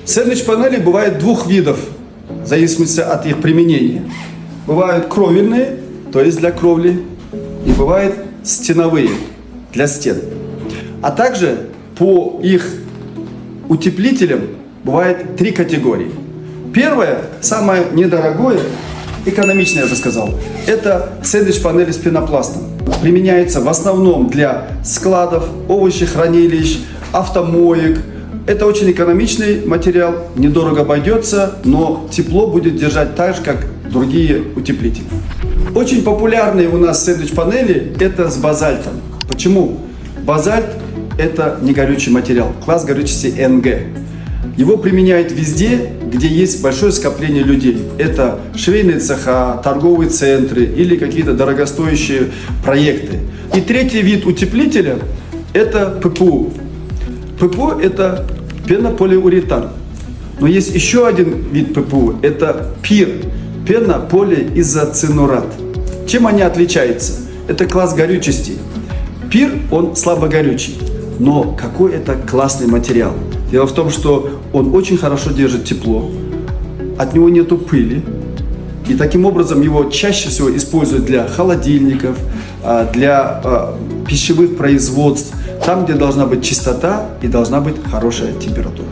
Сэндвич-панели бывают двух видов, в зависимости от их применения. Бывают кровельные, то есть для кровли, и бывают стеновые, для стен. А также по их утеплителям бывает три категории. Первое, самое недорогое, экономичное, я бы сказал, это сэндвич-панели с пенопластом. Применяется в основном для складов, овощехранилищ, автомоек. Это очень экономичный материал, недорого обойдется, но тепло будет держать так же, как другие утеплители. Очень популярные у нас сэндвич-панели это с базальтом. Почему? Базальт это не горючий материал, класс горючести НГ. Его применяют везде, где есть большое скопление людей. Это швейные цеха, торговые центры или какие-то дорогостоящие проекты. И третий вид утеплителя это ППУ. ППУ это пенополиуретан. Но есть еще один вид ППУ, это ПИР, пенополиизоцинурат. Чем они отличаются? Это класс горючести. ПИР, он слабогорючий, но какой это классный материал. Дело в том, что он очень хорошо держит тепло, от него нету пыли, и таким образом его чаще всего используют для холодильников, для пищевых производств, там, где должна быть чистота и должна быть хорошая температура.